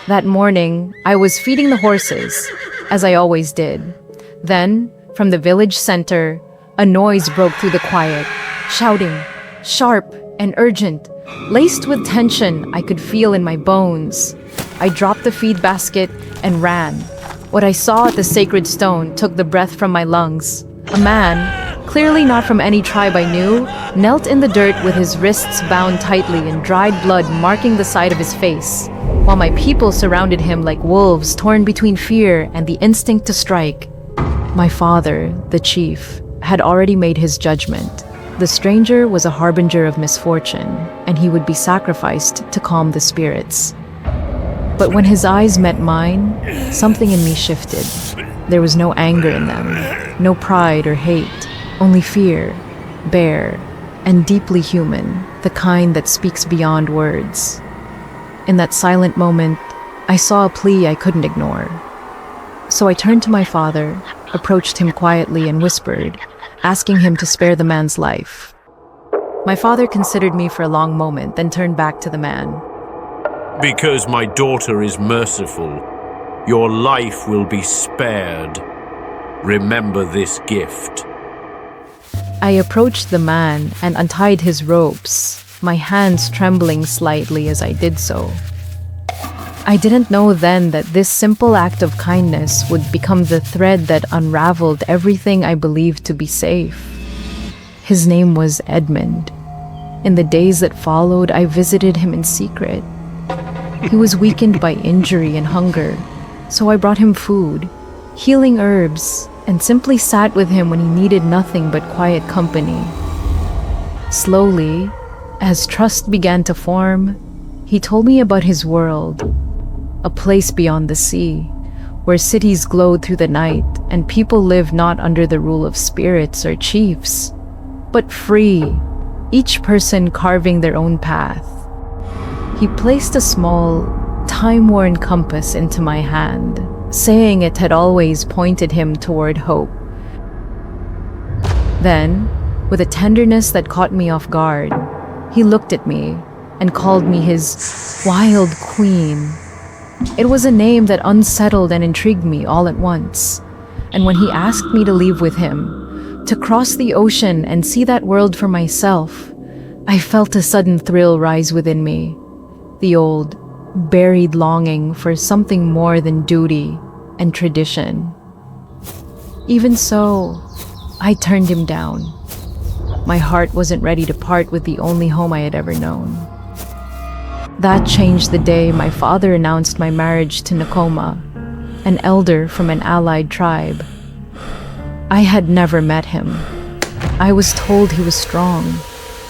That morning, I was feeding the horses, as I always did. Then, from the village center, a noise broke through the quiet, shouting, sharp and urgent, laced with tension I could feel in my bones. I dropped the feed basket and ran. What I saw at the sacred stone took the breath from my lungs. A man, clearly not from any tribe I knew, knelt in the dirt with his wrists bound tightly and dried blood marking the side of his face, while my people surrounded him like wolves torn between fear and the instinct to strike. My father, the chief, had already made his judgment. The stranger was a harbinger of misfortune, and he would be sacrificed to calm the spirits. But when his eyes met mine, something in me shifted. There was no anger in them, no pride or hate, only fear, bare, and deeply human, the kind that speaks beyond words. In that silent moment, I saw a plea I couldn't ignore. So I turned to my father, approached him quietly and whispered, asking him to spare the man's life. My father considered me for a long moment, then turned back to the man. Because my daughter is merciful, your life will be spared. Remember this gift. I approached the man and untied his ropes, my hands trembling slightly as I did so. I didn't know then that this simple act of kindness would become the thread that unraveled everything I believed to be safe. His name was Edmund. In the days that followed, I visited him in secret. He was weakened by injury and hunger, so I brought him food, healing herbs, and simply sat with him when he needed nothing but quiet company. Slowly, as trust began to form, he told me about his world, a place beyond the sea, where cities glowed through the night and people lived not under the rule of spirits or chiefs, but free, each person carving their own path. He placed a small, time-worn compass into my hand, saying it had always pointed him toward hope. Then, with a tenderness that caught me off guard, he looked at me and called me his wild queen. It was a name that unsettled and intrigued me all at once. And when he asked me to leave with him, to cross the ocean and see that world for myself, I felt a sudden thrill rise within me. The old, buried longing for something more than duty and tradition. Even so, I turned him down. My heart wasn't ready to part with the only home I had ever known. That changed the day my father announced my marriage to Nakoma, an elder from an allied tribe. I had never met him. I was told he was strong,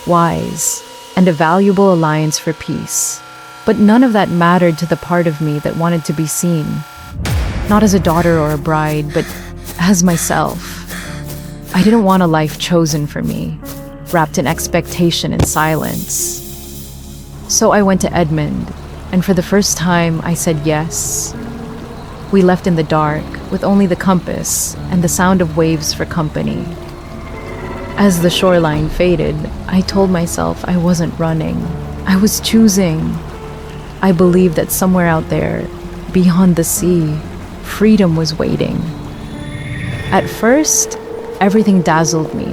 wise, and a valuable alliance for peace. But none of that mattered to the part of me that wanted to be seen. Not as a daughter or a bride, but as myself. I didn't want a life chosen for me, wrapped in expectation and silence. So I went to Edmund, and for the first time I said yes. We left in the dark, with only the compass and the sound of waves for company. As the shoreline faded, I told myself I wasn't running. I was choosing. I believed that somewhere out there, beyond the sea, freedom was waiting. At first, everything dazzled me.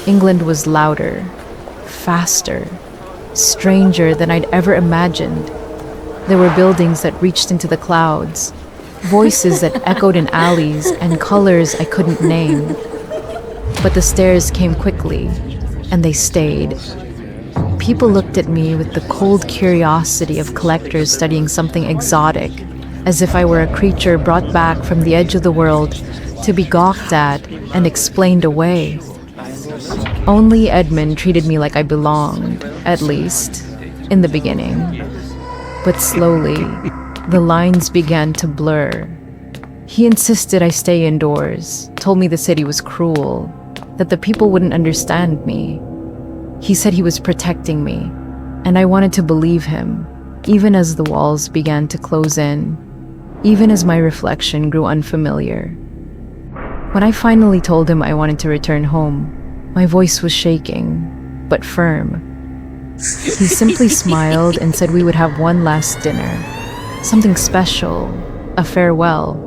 England was louder, faster, stranger than I'd ever imagined. There were buildings that reached into the clouds, voices that echoed in alleys, and colors I couldn't name. But the stairs came quickly, and they stayed. People looked at me with the cold curiosity of collectors studying something exotic, as if I were a creature brought back from the edge of the world to be gawked at and explained away. Only Edmund treated me like I belonged, at least, in the beginning. But slowly, the lines began to blur. He insisted I stay indoors, told me the city was cruel, that the people wouldn't understand me. He said he was protecting me, and I wanted to believe him, even as the walls began to close in, even as my reflection grew unfamiliar. When I finally told him I wanted to return home, my voice was shaking, but firm. He simply smiled and said we would have one last dinner, something special, a farewell.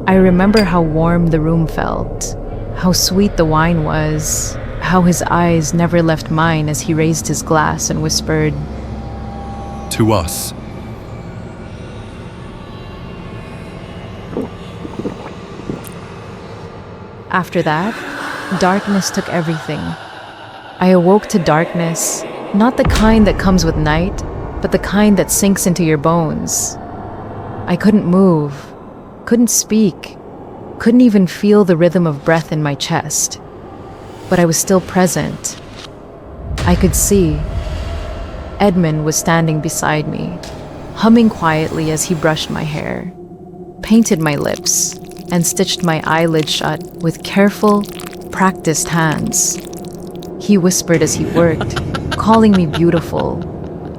I remember how warm the room felt, how sweet the wine was, how his eyes never left mine as he raised his glass and whispered, "To us." After that, darkness took everything. I awoke to darkness, not the kind that comes with night, but the kind that sinks into your bones. I couldn't move, couldn't speak, couldn't even feel the rhythm of breath in my chest. But I was still present. I could see. Edmund was standing beside me, humming quietly as he brushed my hair, painted my lips, and stitched my eyelids shut with careful, practiced hands. He whispered as he worked, calling me beautiful,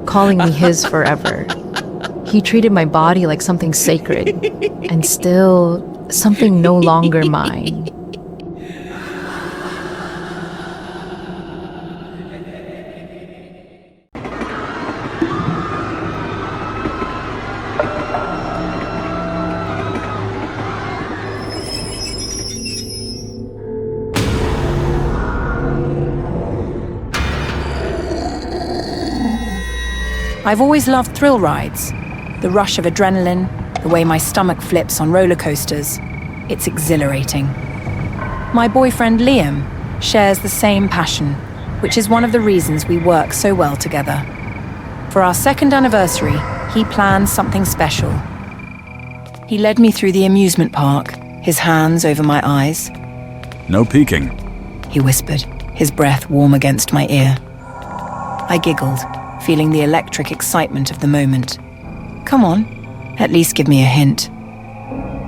calling me his forever. He treated my body like something sacred, and still something no longer mine. I've always loved thrill rides. The rush of adrenaline, the way my stomach flips on roller coasters. It's exhilarating. My boyfriend Liam shares the same passion, which is one of the reasons we work so well together. For our second anniversary, he planned something special. He led me through the amusement park, his hands over my eyes. "No peeking." He whispered, his breath warm against my ear. I giggled, feeling the electric excitement of the moment. "Come on, at least give me a hint,"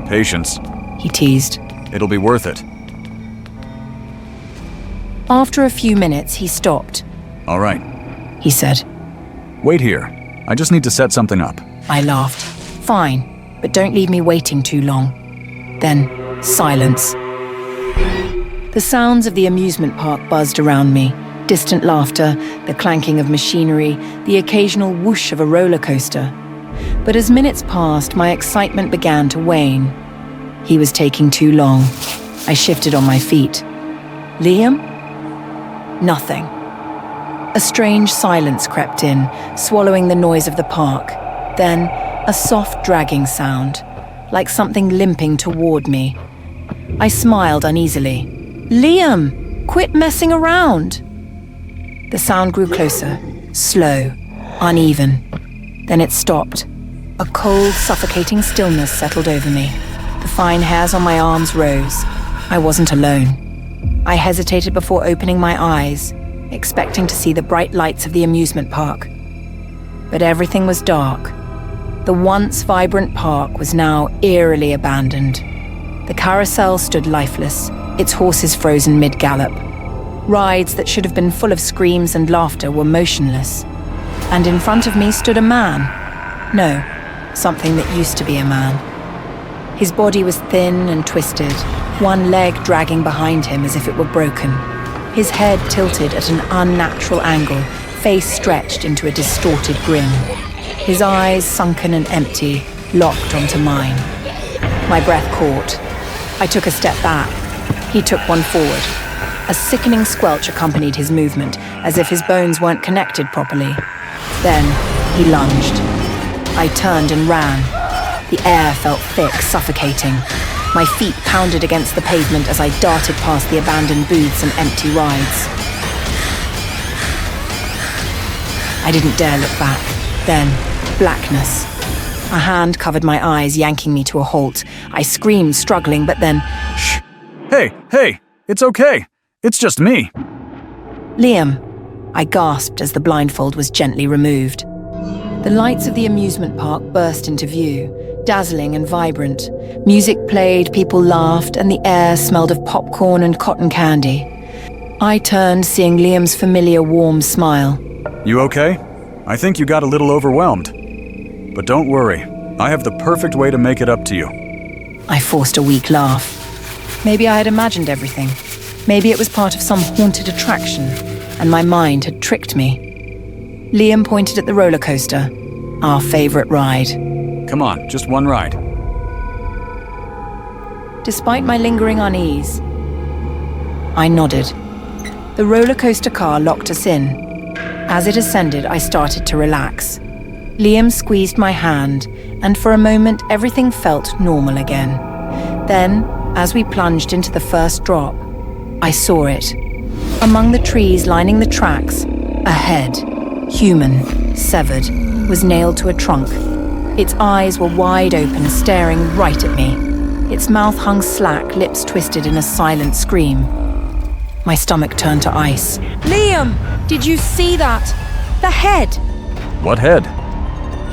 "Patience. he teased. It'll be worth it." After a few minutes, he stopped. "All right. He said. Wait here. I just need to set something up." I laughed. "Fine, but don't leave me waiting too long." Then, silence. The sounds of the amusement park buzzed around me. Distant laughter, the clanking of machinery, the occasional whoosh of a roller coaster. But as minutes passed, my excitement began to wane. He was taking too long. I shifted on my feet. Liam? Nothing. A strange silence crept in, swallowing the noise of the park. Then, a soft dragging sound, like something limping toward me. I smiled uneasily. "Liam, quit messing around!" The sound grew closer, slow, uneven. Then it stopped. A cold, suffocating stillness settled over me. The fine hairs on my arms rose. I wasn't alone. I hesitated before opening my eyes, expecting to see the bright lights of the amusement park. But everything was dark. The once vibrant park was now eerily abandoned. The carousel stood lifeless, its horses frozen mid-gallop. Rides that should have been full of screams and laughter were motionless. And in front of me stood a man. No, something that used to be a man. His body was thin and twisted, one leg dragging behind him as if it were broken. His head tilted at an unnatural angle, face stretched into a distorted grin. His eyes, sunken and empty, locked onto mine. My breath caught. I took a step back. He took one forward. A sickening squelch accompanied his movement, as if his bones weren't connected properly. Then, he lunged. I turned and ran. The air felt thick, suffocating. My feet pounded against the pavement as I darted past the abandoned booths and empty rides. I didn't dare look back. Then, blackness. A hand covered my eyes, yanking me to a halt. I screamed, struggling, but then... "Shh! Hey! It's okay! It's just me!" "Liam," I gasped as the blindfold was gently removed. The lights of the amusement park burst into view, dazzling and vibrant. Music played, people laughed, and the air smelled of popcorn and cotton candy. I turned, seeing Liam's familiar warm smile. You okay? I think you got a little overwhelmed. But don't worry, I have the perfect way to make it up to you. I forced a weak laugh. Maybe I had imagined everything. Maybe it was part of some haunted attraction, and my mind had tricked me. Liam pointed at the roller coaster, our favorite ride. Come on, just one ride. Despite my lingering unease, I nodded. The roller coaster car locked us in. As it ascended, I started to relax. Liam squeezed my hand, and for a moment everything felt normal again. Then, as we plunged into the first drop, I saw it. Among the trees lining the tracks, a head, human, severed, was nailed to a trunk. Its eyes were wide open, staring right at me. Its mouth hung slack, lips twisted in a silent scream. My stomach turned to ice. Liam, did you see that? The head! What head?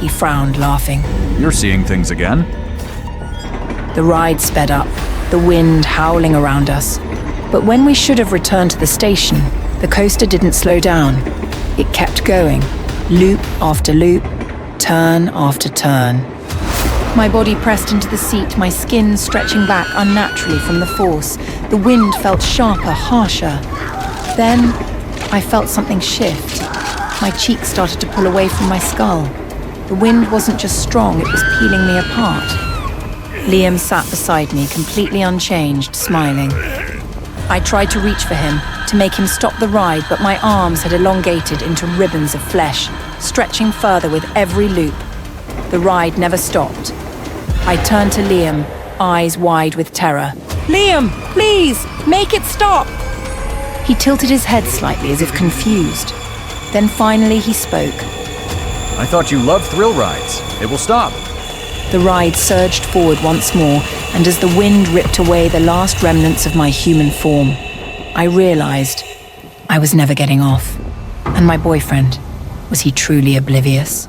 He frowned, laughing. You're seeing things again. The ride sped up, the wind howling around us. But when we should have returned to the station, the coaster didn't slow down. It kept going, loop after loop, turn after turn. My body pressed into the seat, my skin stretching back unnaturally from the force. The wind felt sharper, harsher. Then, I felt something shift. My cheeks started to pull away from my skull. The wind wasn't just strong, it was peeling me apart. Liam sat beside me, completely unchanged, smiling. I tried to reach for him, to make him stop the ride, but my arms had elongated into ribbons of flesh, stretching further with every loop. The ride never stopped. I turned to Liam, eyes wide with terror. Liam, please, make it stop! He tilted his head slightly as if confused. Then finally he spoke. I thought you loved thrill rides. It will stop. The ride surged forward once more, and as the wind ripped away the last remnants of my human form, I realized I was never getting off. And my boyfriend, was he truly oblivious?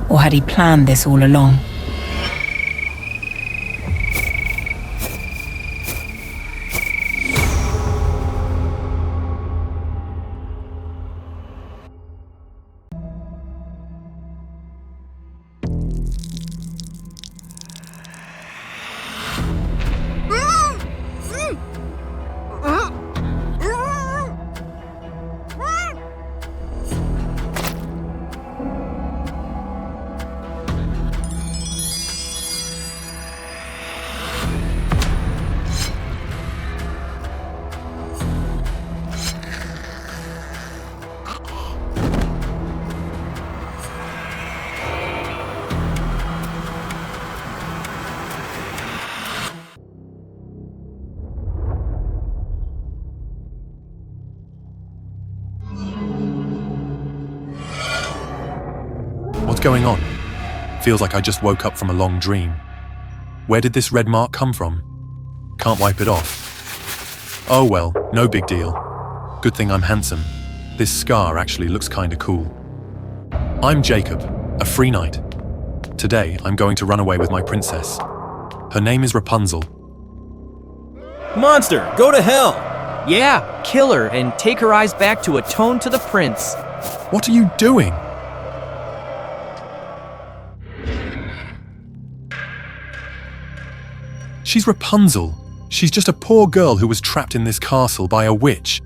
Or had he planned this all along? What's going on? Feels like I just woke up from a long dream. Where did this red mark come from? Can't wipe it off. Oh well, no big deal. Good thing I'm handsome. This scar actually looks kinda cool. I'm Jacob, a free knight. Today, I'm going to run away with my princess. Her name is Rapunzel. Monster, go to hell! Yeah, kill her and take her eyes back to atone to the prince. What are you doing? She's Rapunzel. She's just a poor girl who was trapped in this castle by a witch.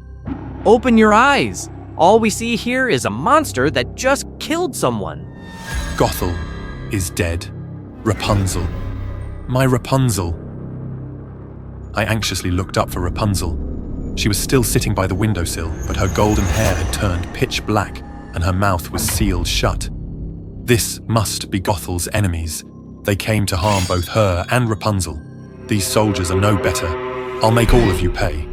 Open your eyes. All we see here is a monster that just killed someone. Gothel is dead. Rapunzel. My Rapunzel. I anxiously looked up for Rapunzel. She was still sitting by the windowsill, but her golden hair had turned pitch black and her mouth was sealed shut. This must be Gothel's enemies. They came to harm both her and Rapunzel. These soldiers are no better. I'll make all of you pay.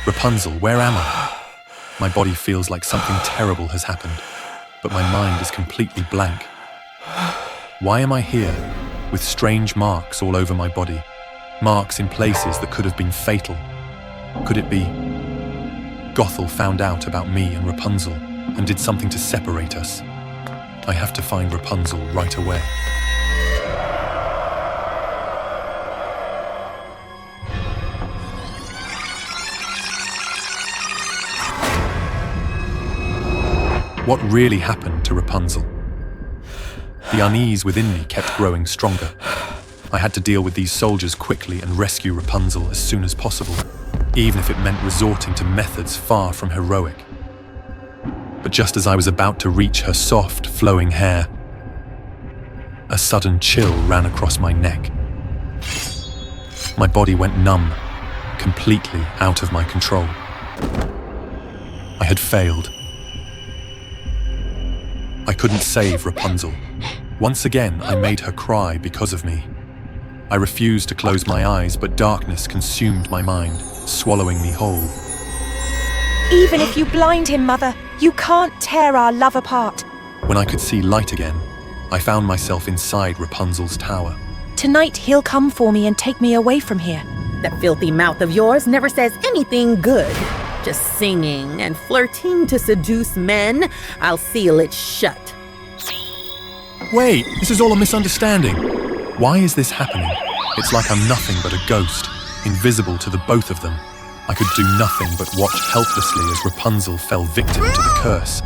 Rapunzel, where am I? My body feels like something terrible has happened, but my mind is completely blank. Why am I here, with strange marks all over my body? Marks in places that could have been fatal. Could it be Gothel found out about me and Rapunzel and did something to separate us? I have to find Rapunzel right away. What really happened to Rapunzel? The unease within me kept growing stronger. I had to deal with these soldiers quickly and rescue Rapunzel as soon as possible, even if it meant resorting to methods far from heroic. But just as I was about to reach her soft, flowing hair, a sudden chill ran across my neck. My body went numb, completely out of my control. I had failed. I couldn't save Rapunzel. Once again, I made her cry because of me. I refused to close my eyes, but darkness consumed my mind, swallowing me whole. Even if you blind him, Mother, you can't tear our love apart. When I could see light again, I found myself inside Rapunzel's tower. Tonight he'll come for me and take me away from here. That filthy mouth of yours never says anything good. Just singing and flirting to seduce men. I'll seal it shut. Wait, this is all a misunderstanding. Why is this happening? It's like I'm nothing but a ghost, invisible to the both of them. I could do nothing but watch helplessly as Rapunzel fell victim to the curse.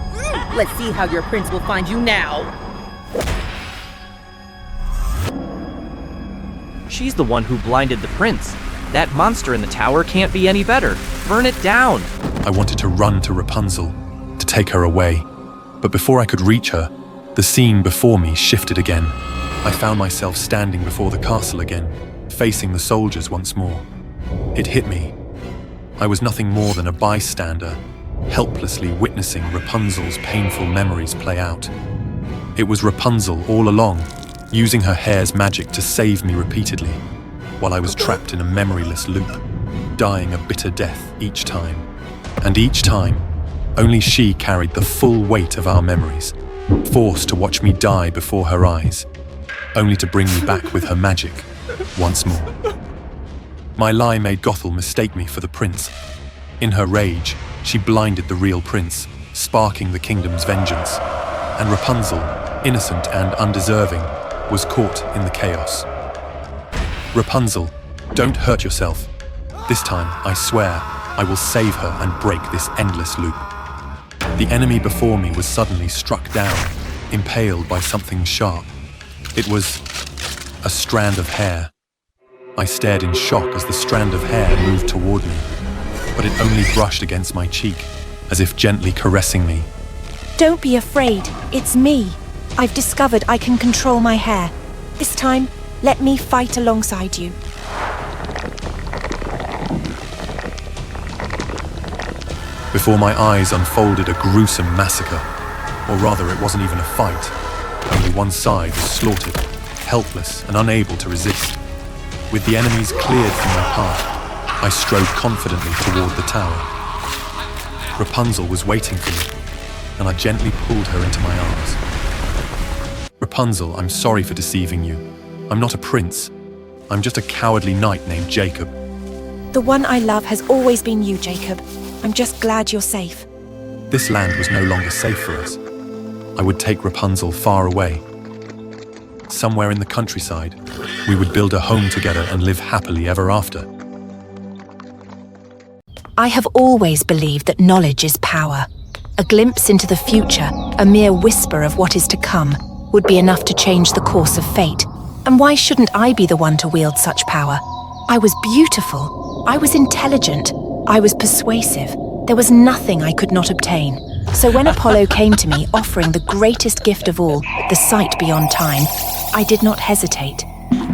Let's see how your prince will find you now. She's the one who blinded the prince. That monster in the tower can't be any better. Burn it down. I wanted to run to Rapunzel, to take her away. But before I could reach her, the scene before me shifted again. I found myself standing before the castle again, facing the soldiers once more. It hit me. I was nothing more than a bystander, helplessly witnessing Rapunzel's painful memories play out. It was Rapunzel all along, using her hair's magic to save me repeatedly, while I was trapped in a memoryless loop, dying a bitter death each time. And each time, only she carried the full weight of our memories, forced to watch me die before her eyes, only to bring me back with her magic once more. My lie made Gothel mistake me for the prince. In her rage, she blinded the real prince, sparking the kingdom's vengeance. And Rapunzel, innocent and undeserving, was caught in the chaos. Rapunzel, don't hurt yourself. This time, I swear, I will save her and break this endless loop. The enemy before me was suddenly struck down, impaled by something sharp. It was a strand of hair. I stared in shock as the strand of hair moved toward me, but it only brushed against my cheek, as if gently caressing me. Don't be afraid, it's me. I've discovered I can control my hair. This time, let me fight alongside you. Before my eyes unfolded a gruesome massacre, or rather it wasn't even a fight. Only one side was slaughtered, helpless and unable to resist. With the enemies cleared from my path, I strode confidently toward the tower. Rapunzel was waiting for me, and I gently pulled her into my arms. Rapunzel, I'm sorry for deceiving you. I'm not a prince. I'm just a cowardly knight named Jacob. The one I love has always been you, Jacob. I'm just glad you're safe. This land was no longer safe for us. I would take Rapunzel far away. Somewhere in the countryside, we would build a home together and live happily ever after. I have always believed that knowledge is power. A glimpse into the future, a mere whisper of what is to come, would be enough to change the course of fate. And why shouldn't I be the one to wield such power? I was beautiful. I was intelligent. I was persuasive. There was nothing I could not obtain. So when Apollo came to me offering the greatest gift of all, the sight beyond time, I did not hesitate.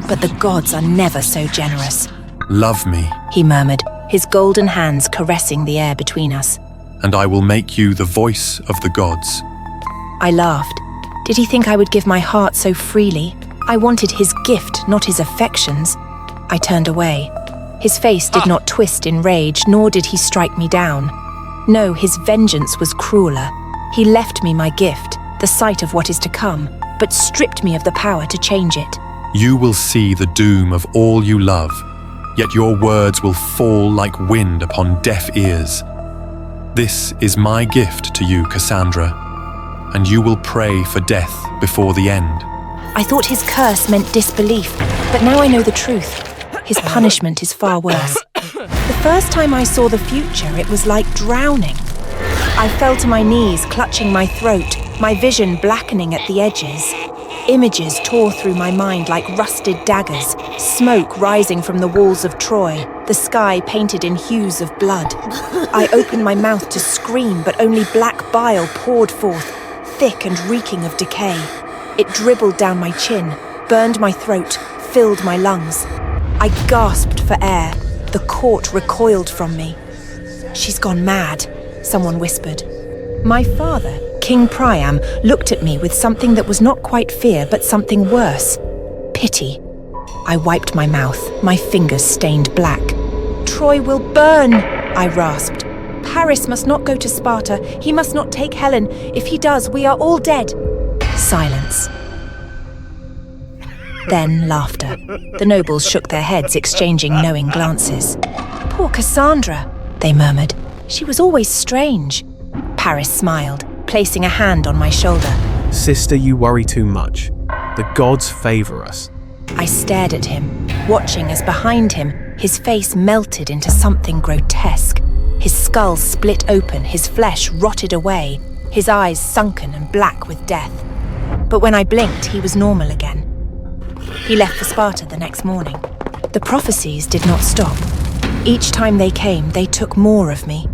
But the gods are never so generous. Love me, He murmured, his golden hands caressing the air between us. and I will make you the voice of the gods. I laughed. Did he think I would give my heart so freely? I wanted his gift, not his affections. I turned away. His face did not twist in rage, nor did he strike me down. No, his vengeance was crueler. He left me my gift, the sight of what is to come, but stripped me of the power to change it. You will see the doom of all you love, yet your words will fall like wind upon deaf ears. This is my gift to you, Cassandra. and you will pray for death before the end. I thought his curse meant disbelief, but now I know the truth. His punishment is far worse. The first time I saw the future, it was like drowning. I fell to my knees, clutching my throat, my vision blackening at the edges. Images tore through my mind like rusted daggers, smoke rising from the walls of Troy, the sky painted in hues of blood. I opened my mouth to scream, but only black bile poured forth, thick and reeking of decay. It dribbled down my chin, burned my throat, filled my lungs. I gasped for air. The court recoiled from me. "She's gone mad," someone whispered. My father, King Priam, looked at me with something that was not quite fear, but something worse. Pity. I wiped my mouth, my fingers stained black. "Troy will burn," I rasped. "Paris must not go to Sparta. He must not take Helen. If he does, we are all dead." Silence. Then laughter. The nobles shook their heads, exchanging knowing glances. "Poor Cassandra," they murmured. "She was always strange." Paris smiled, placing a hand on my shoulder. Sister, you worry too much. The gods favor us. I stared at him, watching as behind him, his face melted into something grotesque. His skull split open, his flesh rotted away, his eyes sunken and black with death. But when I blinked, he was normal again. He left for Sparta the next morning. The prophecies did not stop. Each time they came, they took more of me.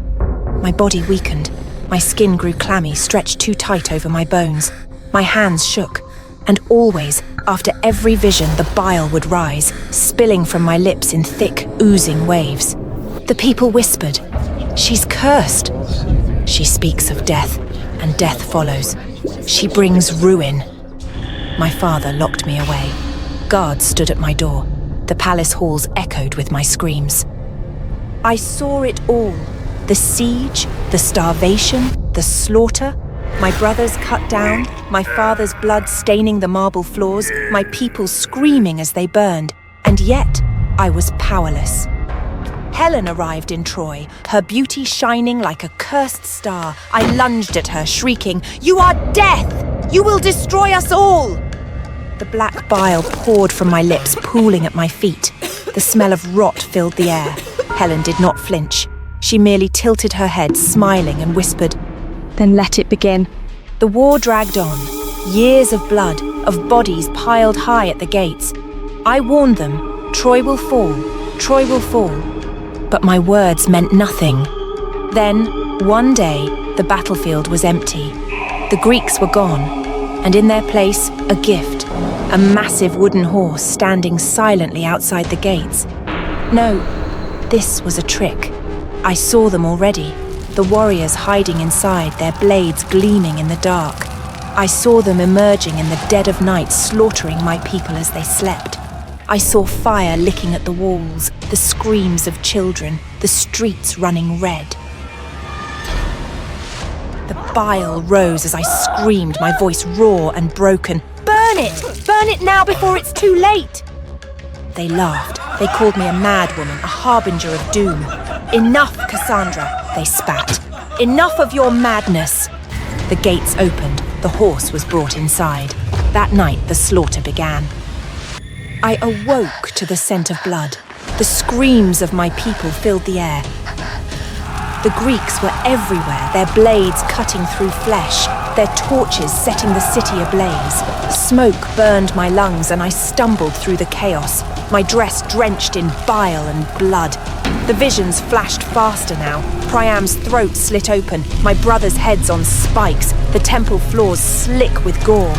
My body weakened. My skin grew clammy, stretched too tight over my bones. My hands shook. And always, after every vision, the bile would rise, spilling from my lips in thick, oozing waves. The people whispered, "She's cursed." She speaks of death, and death follows. She brings ruin. My father locked me away. Guards stood at my door. The palace halls echoed with my screams. I saw it all. The siege, the starvation, the slaughter, my brothers cut down, my father's blood staining the marble floors, my people screaming as they burned, and yet I was powerless. Helen arrived in Troy, her beauty shining like a cursed star. I lunged at her, shrieking, "You are death! You will destroy us all!" The black bile poured from my lips, pooling at my feet. The smell of rot filled the air. Helen did not flinch. She merely tilted her head, smiling, and whispered, "Then let it begin." The war dragged on. Years of blood, of bodies piled high at the gates. I warned them, Troy will fall, Troy will fall. But my words meant nothing. Then, one day, the battlefield was empty. The Greeks were gone, and in their place, a gift, a massive wooden horse standing silently outside the gates. No, this was a trick. I saw them already, the warriors hiding inside, their blades gleaming in the dark. I saw them emerging in the dead of night, slaughtering my people as they slept. I saw fire licking at the walls, the screams of children, the streets running red. The bile rose as I screamed, my voice raw and broken. "Burn it! Burn it now before it's too late!" They laughed. They called me a madwoman, a harbinger of doom. "Enough, Cassandra," they spat. "Enough of your madness." The gates opened. The horse was brought inside. That night, the slaughter began. I awoke to the scent of blood. The screams of my people filled the air. The Greeks were everywhere, their blades cutting through flesh, their torches setting the city ablaze. Smoke burned my lungs and I stumbled through the chaos, my dress drenched in bile and blood. The visions flashed faster now. Priam's throat slit open, my brothers' heads on spikes, the temple floors slick with gore.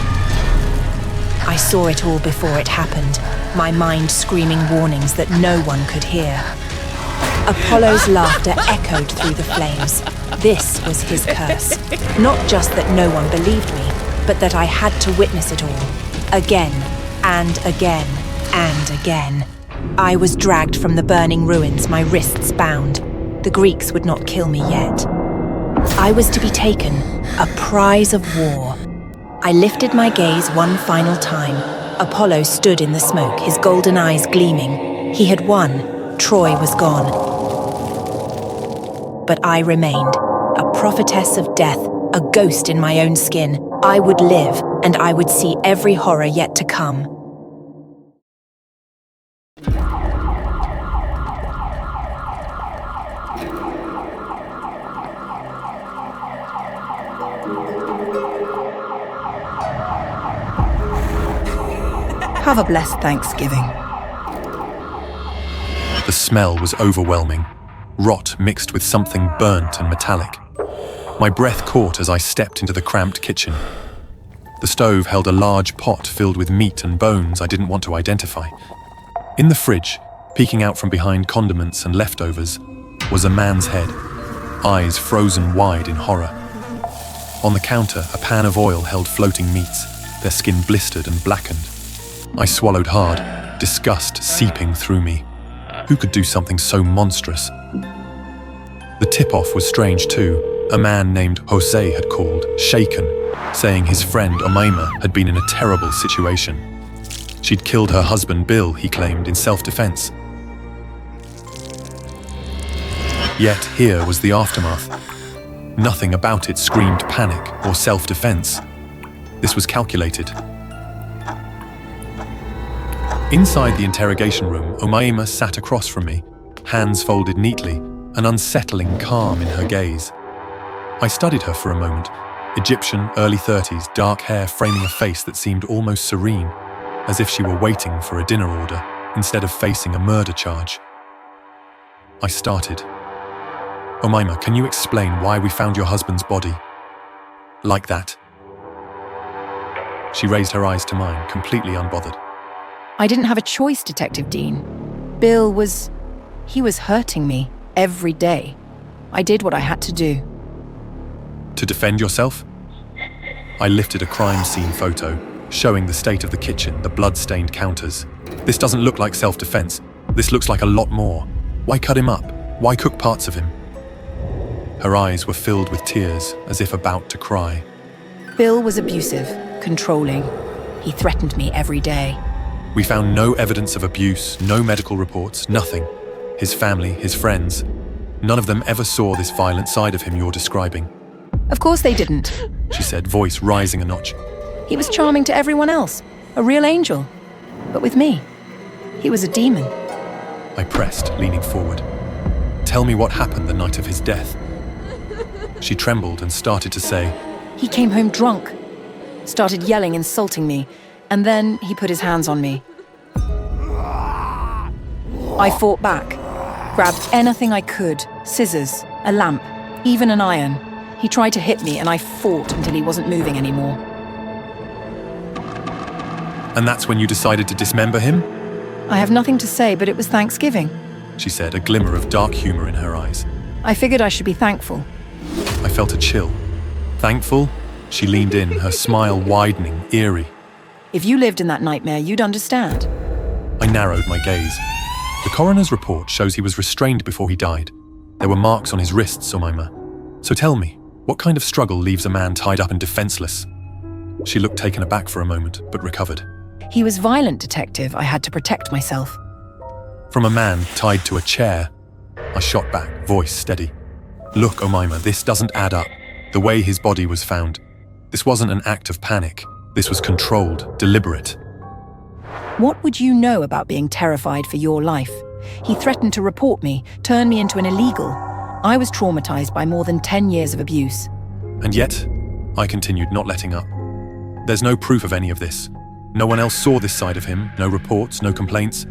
I saw it all before it happened, my mind screaming warnings that no one could hear. Apollo's laughter echoed through the flames. This was his curse. Not just that no one believed me, but that I had to witness it all. Again, and again, and again. I was dragged from the burning ruins, my wrists bound. The Greeks would not kill me yet. I was to be taken, a prize of war. I lifted my gaze one final time. Apollo stood in the smoke, his golden eyes gleaming. He had won. Troy was gone. But I remained, a prophetess of death, a ghost in my own skin. I would live, and I would see every horror yet to come. Have a blessed Thanksgiving. The smell was overwhelming, rot mixed with something burnt and metallic. My breath caught as I stepped into the cramped kitchen. The stove held a large pot filled with meat and bones I didn't want to identify. In the fridge, peeking out from behind condiments and leftovers, was a man's head, eyes frozen wide in horror. On the counter, a pan of oil held floating meats, their skin blistered and blackened. I swallowed hard, disgust seeping through me. Who could do something so monstrous? The tip-off was strange too. A man named Jose had called, shaken, saying his friend Omaima had been in a terrible situation. She'd killed her husband Bill, he claimed, in self-defense. Yet here was the aftermath. Nothing about it screamed panic or self-defense. This was calculated. Inside the interrogation room, Omaima sat across from me, hands folded neatly, an unsettling calm in her gaze. I studied her for a moment, Egyptian, early 30s, dark hair framing a face that seemed almost serene, as if she were waiting for a dinner order instead of facing a murder charge. I started. Omaima, can you explain why we found your husband's body? Like that. She raised her eyes to mine, completely unbothered. I didn't have a choice, Detective Dean. Bill was hurting me every day. I did what I had to do. To defend yourself? I lifted a crime scene photo, showing the state of the kitchen, the blood-stained counters. This doesn't look like self-defense. This looks like a lot more. Why cut him up? Why cook parts of him? Her eyes were filled with tears, as if about to cry. Bill was abusive, controlling. He threatened me every day. We found no evidence of abuse, no medical reports, nothing. His family, his friends, none of them ever saw this violent side of him you're describing. Of course they didn't, She said, voice rising a notch. He was charming to everyone else, a real angel. But with me, he was a demon. I pressed, leaning forward. Tell me what happened the night of his death. She trembled and started to say, He came home drunk, started yelling, insulting me, and then he put his hands on me. I fought back, grabbed anything I could, scissors, a lamp, even an iron. He tried to hit me and I fought until he wasn't moving anymore. And that's when you decided to dismember him? I have nothing to say, but it was Thanksgiving. She said, a glimmer of dark humor in her eyes. I figured I should be thankful. I felt a chill. Thankful? She leaned in, her smile widening, eerie. If you lived in that nightmare, you'd understand. I narrowed my gaze. The coroner's report shows he was restrained before he died. There were marks on his wrists, Omaima. So tell me, what kind of struggle leaves a man tied up and defenseless? She looked taken aback for a moment, but recovered. He was violent, Detective. I had to protect myself. From a man tied to a chair, I shot back, voice steady. Look, Omaima, this doesn't add up. The way his body was found. This wasn't an act of panic. This was controlled, deliberate. What would you know about being terrified for your life? He threatened to report me, turn me into an illegal. I was traumatized by more than 10 years of abuse. And yet, I continued, not letting up. There's no proof of any of this. No one else saw this side of him, no reports, no complaints.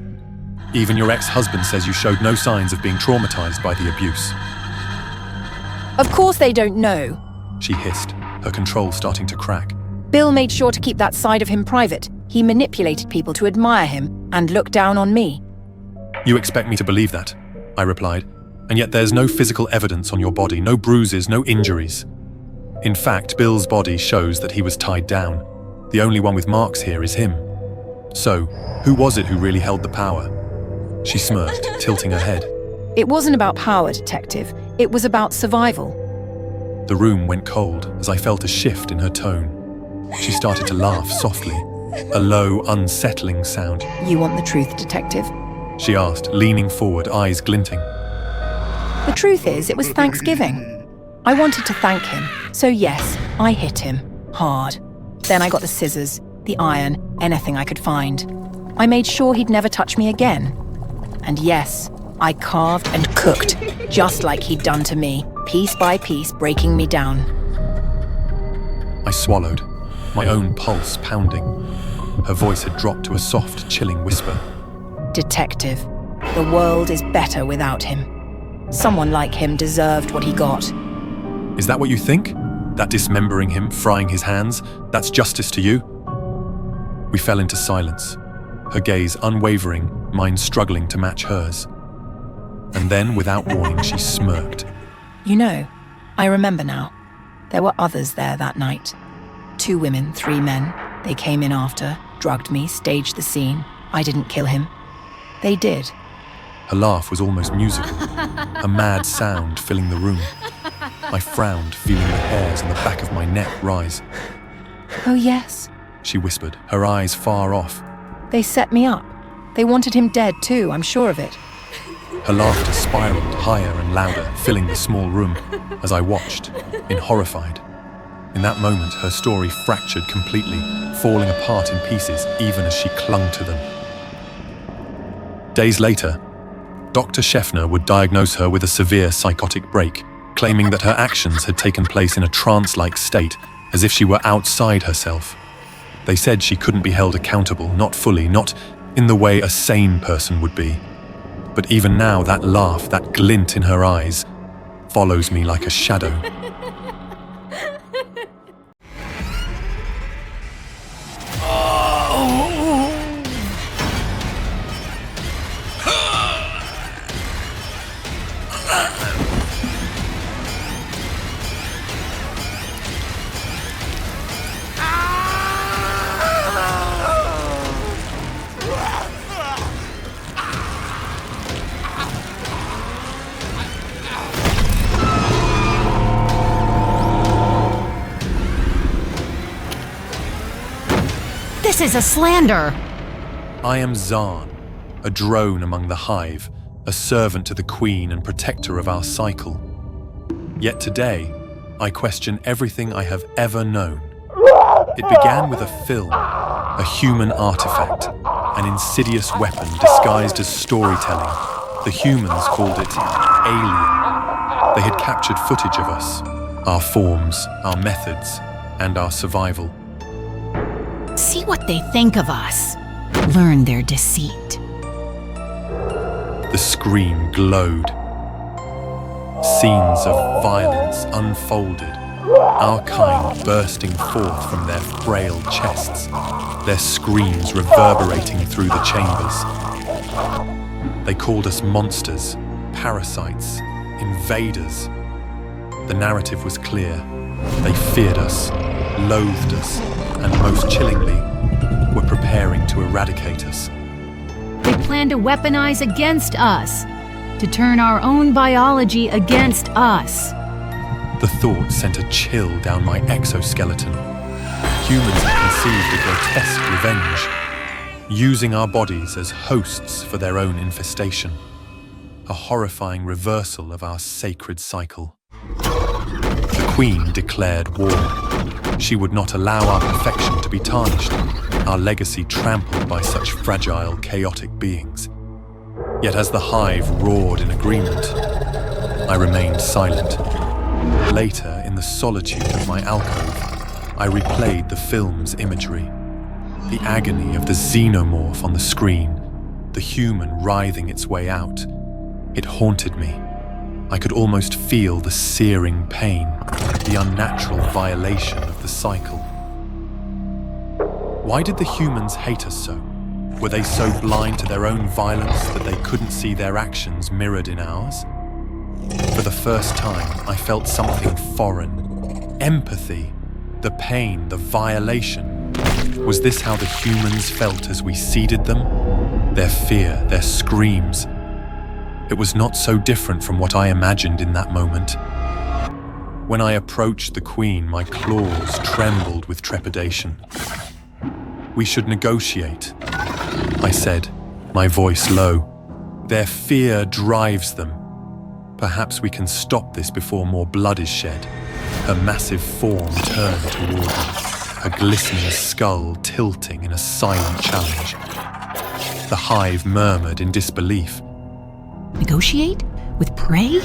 Even your ex-husband says you showed no signs of being traumatized by the abuse. Of course they don't know, She hissed, her control starting to crack. Bill made sure to keep that side of him private. He manipulated people to admire him and look down on me. You expect me to believe that? I replied. And yet there's no physical evidence on your body, no bruises, no injuries. In fact, Bill's body shows that he was tied down. The only one with marks here is him. So, who was it who really held the power? She smirked, tilting her head. It wasn't about power, Detective. It was about survival. The room went cold as I felt a shift in her tone. She started to laugh softly, a low, unsettling sound. You want the truth, Detective? She asked, leaning forward, eyes glinting. The truth is, it was Thanksgiving. I wanted to thank him, So yes, I hit him. Hard. Then I got the scissors, the iron, anything I could find. I made sure he'd never touch me again. And yes, I carved and cooked, just like he'd done to me, piece by piece, breaking me down. I swallowed, my own pulse pounding. Her voice had dropped to a soft, chilling whisper. Detective, the world is better without him. Someone like him deserved what he got. Is that what you think? That dismembering him, frying his hands, that's justice to you? We fell into silence, her gaze unwavering, mine struggling to match hers. And then, without warning, she smirked. You know, I remember now. There were others there that night. 2 women, 3 men. They came in after, drugged me, staged the scene. I didn't kill him. They did. Her laugh was almost musical, a mad sound filling the room. I frowned, feeling the hairs on the back of my neck rise. Oh yes, She whispered, her eyes far off. they set me up. They wanted him dead too, I'm sure of it. Her laughter spiraled higher and louder, filling the small room, as I watched, horrified. In that moment, her story fractured completely, falling apart in pieces even as she clung to them. Days later, Dr. Scheffner would diagnose her with a severe psychotic break, claiming that her actions had taken place in a trance-like state, as if she were outside herself. They said she couldn't be held accountable, not fully, not in the way a sane person would be. But even now, that laugh, that glint in her eyes, follows me like a shadow. This is a slander! I am Zahn, a drone among the hive, a servant to the queen and protector of our cycle. Yet today, I question everything I have ever known. It began with a film, a human artifact, an insidious weapon disguised as storytelling. The humans called it alien. They had captured footage of us, our forms, our methods, and our survival. See what they think of us. Learn their deceit. The screen glowed. Scenes of violence unfolded, our kind bursting forth from their frail chests, their screams reverberating through the chambers. They called us monsters, parasites, invaders. The narrative was clear. They feared us, loathed us, and most chillingly, were preparing to eradicate us. They plan to weaponize against us, to turn our own biology against us. The thought sent a chill down my exoskeleton. Humans had conceived a grotesque revenge, using our bodies as hosts for their own infestation. A horrifying reversal of our sacred cycle. The Queen declared war. She would not allow our perfection to be tarnished, our legacy trampled by such fragile, chaotic beings. Yet as the hive roared in agreement, I remained silent. Later, in the solitude of my alcove, I replayed the film's imagery. The agony of the xenomorph on the screen, the human writhing its way out. It haunted me. I could almost feel the searing pain, the unnatural violation of the cycle. Why did the humans hate us so? Were they so blind to their own violence that they couldn't see their actions mirrored in ours? For the first time, I felt something foreign. Empathy, the pain, the violation. Was this how the humans felt as we seeded them? Their fear, their screams. It was not so different from what I imagined in that moment. When I approached the Queen, my claws trembled with trepidation. "We should negotiate," I said, my voice low. "Their fear drives them. Perhaps we can stop this before more blood is shed." Her massive form turned toward me, a glistening skull tilting in a silent challenge. The hive murmured in disbelief. Negotiate? With prey?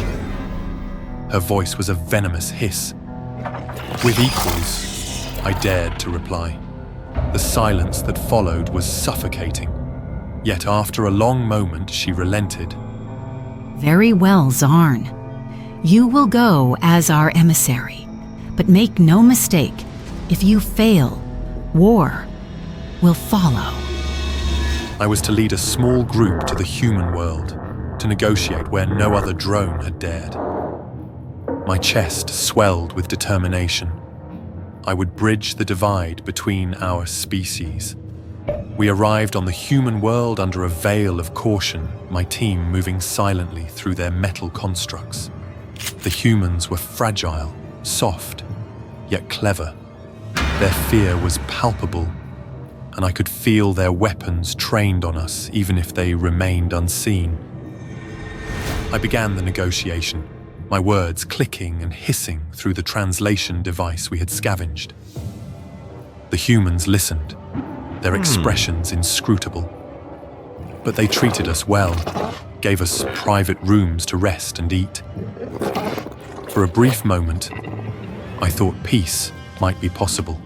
Her voice was a venomous hiss. With equals, I dared to reply. The silence that followed was suffocating. Yet after a long moment, she relented. Very well, Zarn. You will go as our emissary. But make no mistake, if you fail, war will follow. I was to lead a small group to the human world, to negotiate where no other drone had dared. My chest swelled with determination. I would bridge the divide between our species. We arrived on the human world under a veil of caution, my team moving silently through their metal constructs. The humans were fragile, soft, yet clever. Their fear was palpable, and I could feel their weapons trained on us even if they remained unseen. I began the negotiation, my words clicking and hissing through the translation device we had scavenged. The humans listened, their expressions inscrutable. But they treated us well, gave us private rooms to rest and eat. For a brief moment, I thought peace might be possible.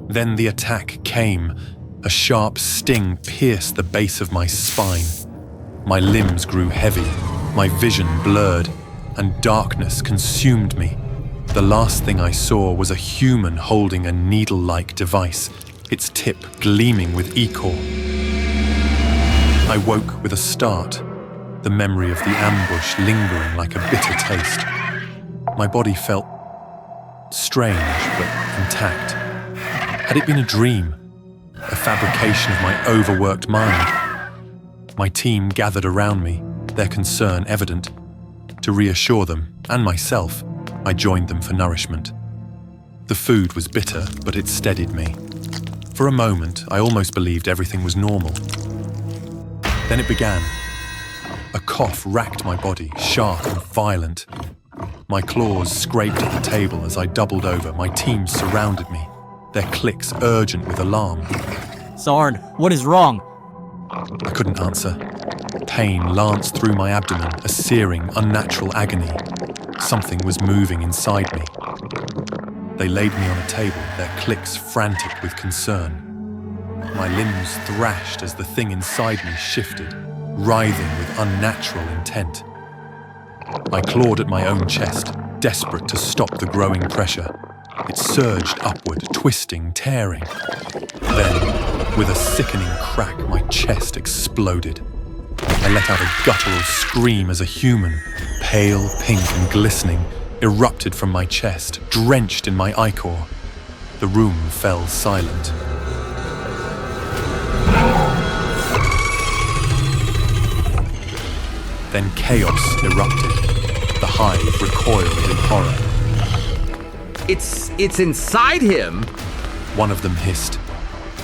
Then the attack came. A sharp sting pierced the base of my spine. My limbs grew heavy, my vision blurred, and darkness consumed me. The last thing I saw was a human holding a needle-like device, its tip gleaming with ichor. I woke with a start, the memory of the ambush lingering like a bitter taste. My body felt strange but intact. Had it been a dream? A fabrication of my overworked mind? My team gathered around me, their concern evident. To reassure them, and myself, I joined them for nourishment. The food was bitter, but it steadied me. For a moment, I almost believed everything was normal. Then it began. A cough racked my body, sharp and violent. My claws scraped at the table as I doubled over. My team surrounded me, their clicks urgent with alarm. Zarn, what is wrong? I couldn't answer. Pain lanced through my abdomen, a searing, unnatural agony. Something was moving inside me. They laid me on a table, their clicks frantic with concern. My limbs thrashed as the thing inside me shifted, writhing with unnatural intent. I clawed at my own chest, desperate to stop the growing pressure. It surged upward, twisting, tearing. Then, with a sickening crack, my chest exploded. I let out a guttural scream as a human, pale, pink and glistening, erupted from my chest, drenched in my ichor. The room fell silent. Then chaos erupted. The hive recoiled in horror. It's inside him! One of them hissed.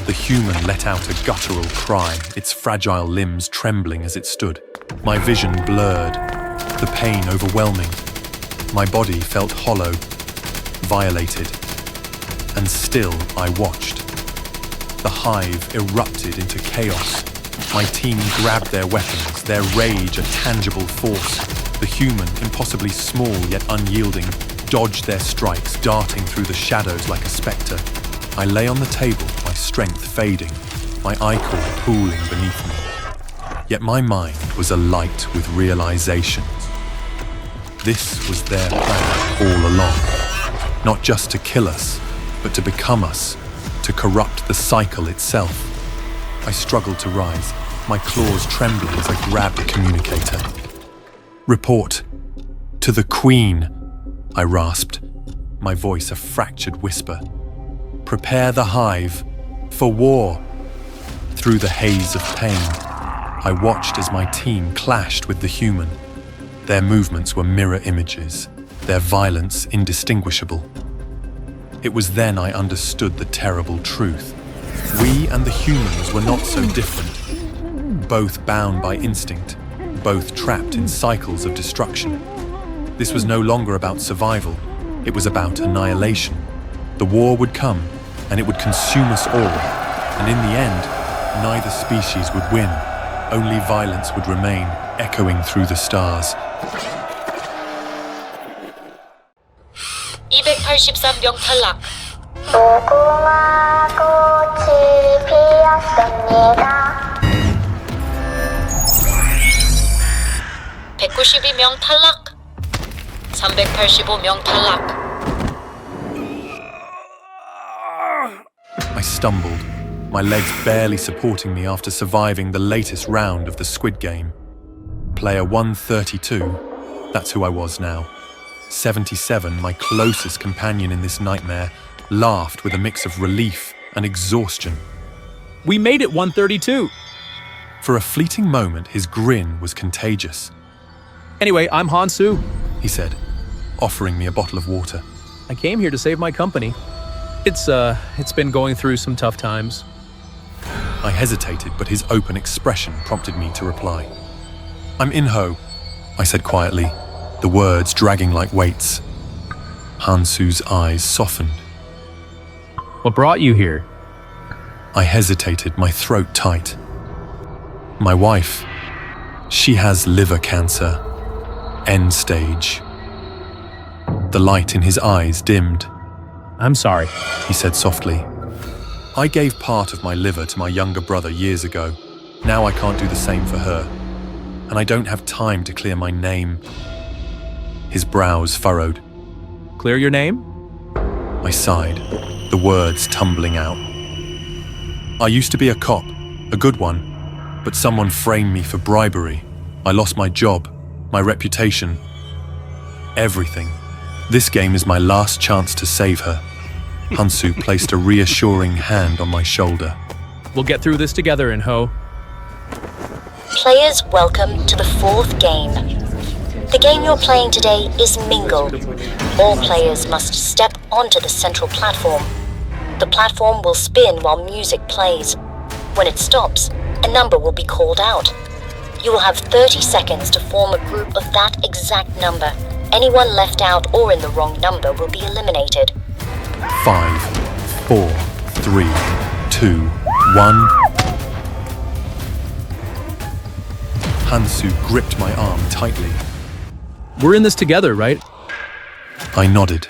The human let out a guttural cry, its fragile limbs trembling as it stood. My vision blurred, the pain overwhelming. My body felt hollow, violated. And still I watched. The hive erupted into chaos. My team grabbed their weapons, their rage a tangible force. The human, impossibly small yet unyielding, dodged their strikes, darting through the shadows like a spectre. I lay on the table, my strength fading, my ichor pooling beneath me. Yet my mind was alight with realization. This was their plan all along. Not just to kill us, but to become us, to corrupt the cycle itself. I struggled to rise, my claws trembling as I grabbed a communicator. "Report to the Queen," I rasped, my voice a fractured whisper. "Prepare the hive for war." Through the haze of pain, I watched as my team clashed with the human. Their movements were mirror images, their violence indistinguishable. It was then I understood the terrible truth. We and the humans were not so different, both bound by instinct, both trapped in cycles of destruction. This was no longer about survival. It was about annihilation. The war would come, and it would consume us all. And in the end, neither species would win. Only violence would remain, echoing through the stars. 283명 탈락. 192명 탈락. 385명 탈락. I stumbled, my legs barely supporting me after surviving the latest round of the Squid Game. Player 132, that's who I was now. 77, my closest companion in this nightmare, laughed with a mix of relief and exhaustion. We made it, 132. For a fleeting moment, his grin was contagious. Anyway, I'm Hansu. He said, offering me a bottle of water. I came here to save my company. It's been going through some tough times. I hesitated, but his open expression prompted me to reply. I'm Inho, I said quietly, the words dragging like weights. Hansu's eyes softened. What brought you here? I hesitated, my throat tight. My wife, she has liver cancer. End stage. The light in his eyes dimmed. I'm sorry, he said softly. I gave part of my liver to my younger brother years ago. Now I can't do the same for her. And I don't have time to clear my name. His brows furrowed. Clear your name? I sighed, the words tumbling out. I used to be a cop, a good one, but someone framed me for bribery. I lost my job, my reputation, everything. This game is my last chance to save her. Hansu placed a reassuring hand on my shoulder. We'll get through this together, Inho. Players, welcome to the 4th game. The game you're playing today is Mingle. All players must step onto the central platform. The platform will spin while music plays. When it stops, a number will be called out. You will have 30 seconds to form a group of that exact number. Anyone left out or in the wrong number will be eliminated. 5, 4, 3, 2, 1. Hansu gripped my arm tightly. We're in this together, right? I nodded.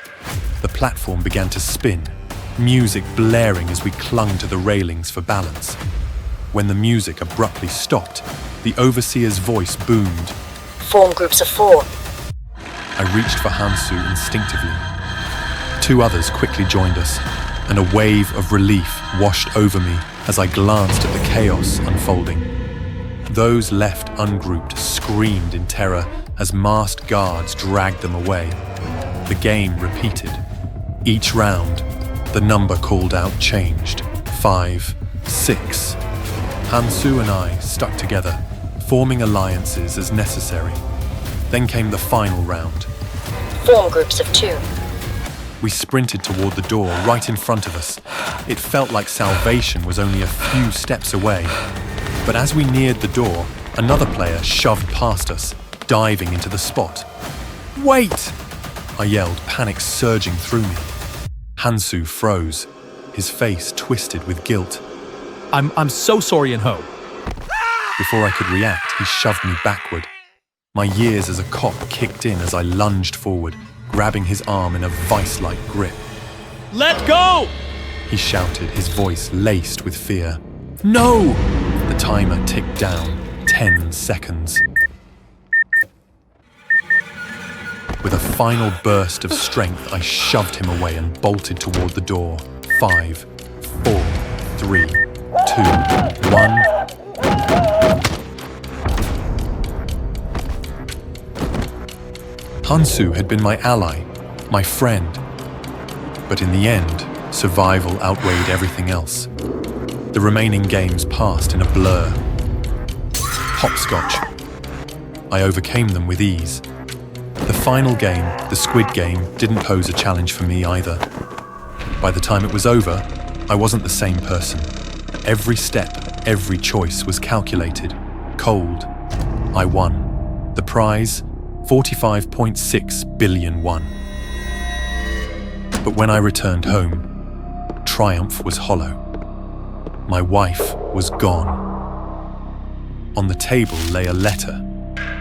The platform began to spin, music blaring as we clung to the railings for balance. When the music abruptly stopped, the overseer's voice boomed. Form groups of 4. I reached for Hansu instinctively. 2 others quickly joined us, and a wave of relief washed over me as I glanced at the chaos unfolding. Those left ungrouped screamed in terror as masked guards dragged them away. The game repeated. Each round, the number called out changed. 5, 6. Hansu and I stuck together, forming alliances as necessary. Then came the final round. Form groups of 2. We sprinted toward the door right in front of us. It felt like salvation was only a few steps away. But as we neared the door, another player shoved past us, diving into the spot. Wait! I yelled, panic surging through me. Hansu froze, his face twisted with guilt. I'm so sorry, Inho. Before I could react, he shoved me backward. My years as a cop kicked in as I lunged forward, grabbing his arm in a vice-like grip. Let go! He shouted, his voice laced with fear. No! The timer ticked down. 10 seconds. With a final burst of strength, I shoved him away and bolted toward the door. 5, 4, 3, 2, 1. Hansu had been my ally, my friend. But in the end, survival outweighed everything else. The remaining games passed in a blur. Hopscotch. I overcame them with ease. The final game, the Squid Game, didn't pose a challenge for me either. By the time it was over, I wasn't the same person. Every step, every choice was calculated, cold. I won. The prize? 45.6 billion won. But when I returned home, triumph was hollow. My wife was gone. On the table lay a letter,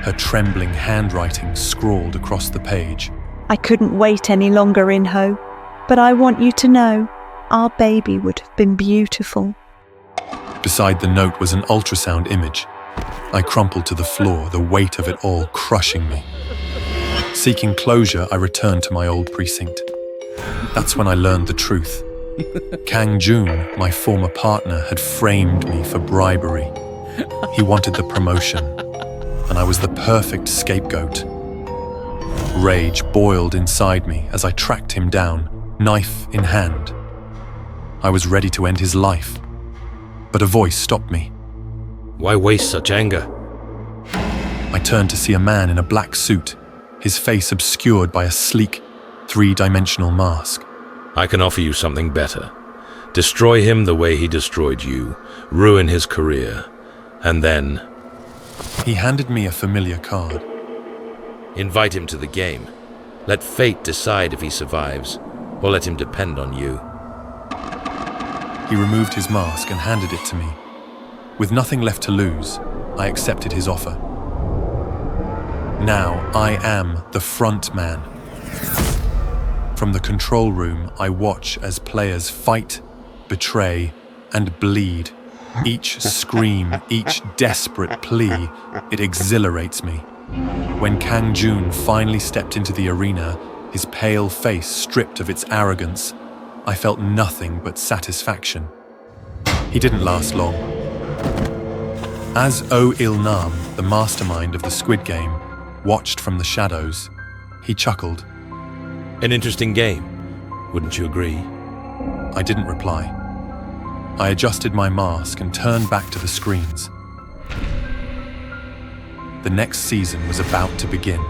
her trembling handwriting scrawled across the page. I couldn't wait any longer, Inho, but I want you to know our baby would have been beautiful. Beside the note was an ultrasound image. I crumpled to the floor, the weight of it all crushing me. Seeking closure, I returned to my old precinct. That's when I learned the truth. Kang Jun, my former partner, had framed me for bribery. He wanted the promotion, and I was the perfect scapegoat. Rage boiled inside me as I tracked him down, knife in hand. I was ready to end his life, but a voice stopped me. Why waste such anger? I turned to see a man in a black suit, his face obscured by a sleek, three-dimensional mask. I can offer you something better. Destroy him the way he destroyed you, ruin his career, and then... He handed me a familiar card. Invite him to the game. Let fate decide if he survives, or let him depend on you. He removed his mask and handed it to me. With nothing left to lose, I accepted his offer. Now I am the front man. From the control room, I watch as players fight, betray, and bleed. Each scream, each desperate plea, it exhilarates me. When Kang Jun finally stepped into the arena, his pale face stripped of its arrogance, I felt nothing but satisfaction. He didn't last long. As Oh Il-nam, the mastermind of the Squid Game, watched from the shadows, he chuckled. An interesting game, wouldn't you agree? I didn't reply. I adjusted my mask and turned back to the screens. The next season was about to begin.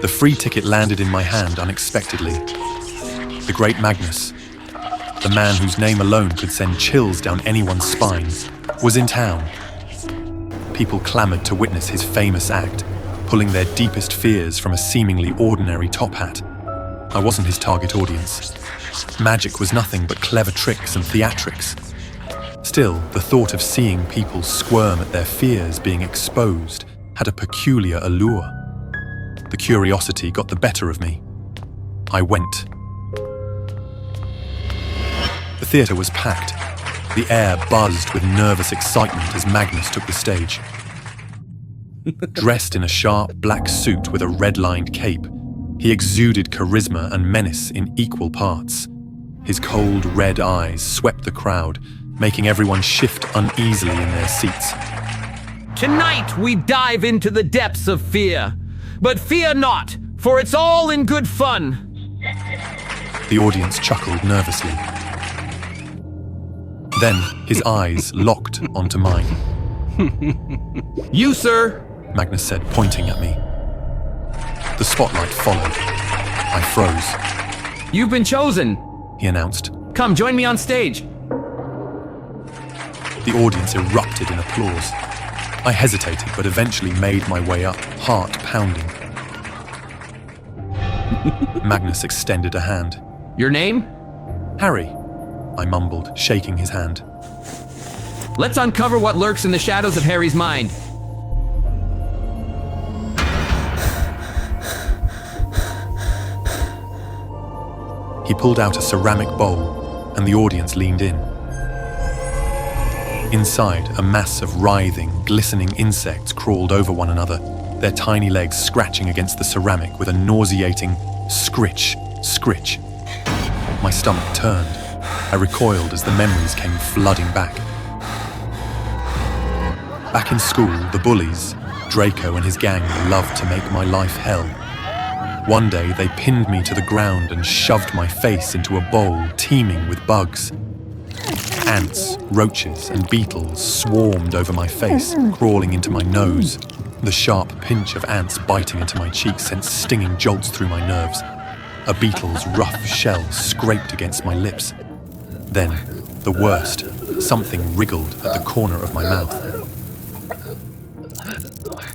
The free ticket landed in my hand unexpectedly. The great Magnus, the man whose name alone could send chills down anyone's spine, was in town. People clamored to witness his famous act, pulling their deepest fears from a seemingly ordinary top hat. I wasn't his target audience. Magic was nothing but clever tricks and theatrics. Still, the thought of seeing people squirm at their fears being exposed had a peculiar allure. The curiosity got the better of me. I went. The theatre was packed. The air buzzed with nervous excitement as Magnus took the stage. Dressed in a sharp black suit with a red-lined cape, he exuded charisma and menace in equal parts. His cold red eyes swept the crowd, making everyone shift uneasily in their seats. Tonight we dive into the depths of fear. But fear not, for it's all in good fun. The audience chuckled nervously. Then his eyes locked onto mine. You, sir, Magnus said, pointing at me. The spotlight followed. I froze. You've been chosen, he announced. Come, join me on stage. The audience erupted in applause. I hesitated, but eventually made my way up, heart pounding. Magnus extended a hand. Your name? Harry, I mumbled, shaking his hand. Let's uncover what lurks in the shadows of Harry's mind. He pulled out a ceramic bowl, and the audience leaned in. Inside, a mass of writhing, glistening insects crawled over one another, their tiny legs scratching against the ceramic with a nauseating scritch, scritch. My stomach turned. I recoiled as the memories came flooding back. Back in school, the bullies, Draco and his gang, loved to make my life hell. One day, they pinned me to the ground and shoved my face into a bowl teeming with bugs. Ants, roaches, and beetles swarmed over my face, crawling into my nose. The sharp pinch of ants biting into my cheeks sent stinging jolts through my nerves. A beetle's rough shell scraped against my lips. Then, the worst, something wriggled at the corner of my mouth.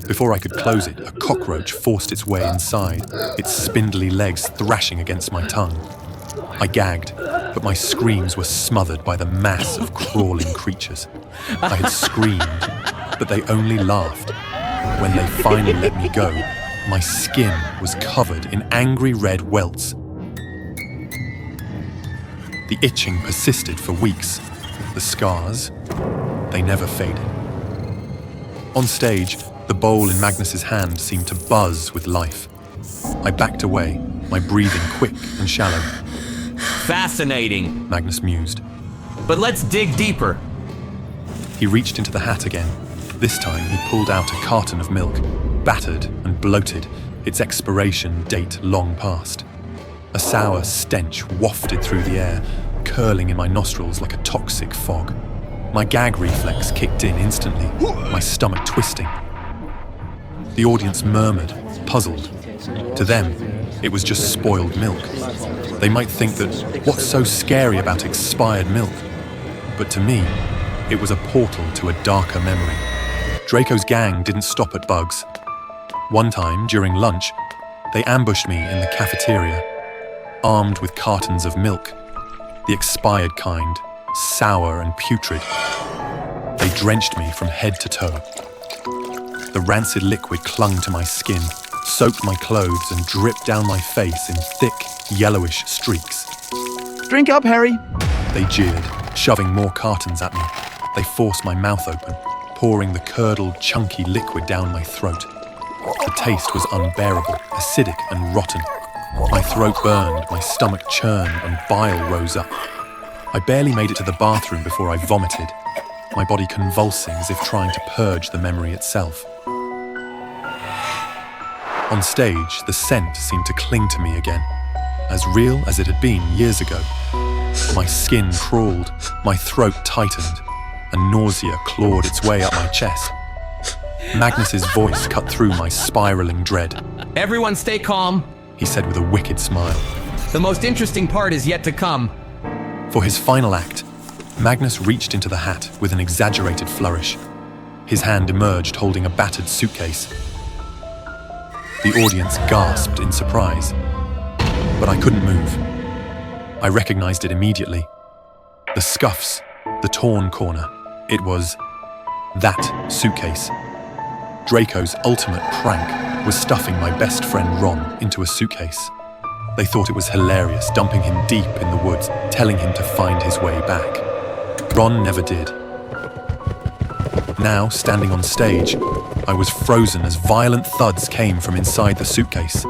Before I could close it, a cockroach forced its way inside, its spindly legs thrashing against my tongue. I gagged, but my screams were smothered by the mass of crawling creatures. I had screamed, but they only laughed. When they finally let me go, my skin was covered in angry red welts. The itching persisted for weeks. The scars, they never faded. On stage, the bowl in Magnus's hand seemed to buzz with life. I backed away, my breathing quick and shallow. Fascinating, Magnus mused. but let's dig deeper. He reached into the hat again. This time he pulled out a carton of milk, battered and bloated, its expiration date long past. A sour stench wafted through the air, curling in my nostrils like a toxic fog. My gag reflex kicked in instantly, my stomach twisting. The audience murmured, puzzled. To them, it was just spoiled milk. They might think that, what's so scary about expired milk? But to me, it was a portal to a darker memory. Draco's gang didn't stop at bugs. One time, during lunch, they ambushed me in the cafeteria, armed with cartons of milk, the expired kind, sour and putrid. They drenched me from head to toe. The rancid liquid clung to my skin, soaked my clothes and dripped down my face in thick, yellowish streaks. Drink up, Harry. They jeered, shoving more cartons at me. They forced my mouth open, pouring the curdled, chunky liquid down my throat. The taste was unbearable, acidic and rotten. My throat burned, my stomach churned, and bile rose up. I barely made it to the bathroom before I vomited, my body convulsing as if trying to purge the memory itself. On stage, the scent seemed to cling to me again, as real as it had been years ago. My skin crawled, my throat tightened, and nausea clawed its way up my chest. Magnus's voice cut through my spiraling dread. Everyone stay calm. He said with a wicked smile. The most interesting part is yet to come. For his final act, Magnus reached into the hat with an exaggerated flourish. His hand emerged holding a battered suitcase. The audience gasped in surprise, but I couldn't move. I recognized it immediately. The scuffs, the torn corner. It was that suitcase. Draco's ultimate prank was stuffing my best friend Ron into a suitcase. They thought it was hilarious, dumping him deep in the woods, telling him to find his way back. Ron never did. Now, standing on stage, I was frozen as violent thuds came from inside the suitcase.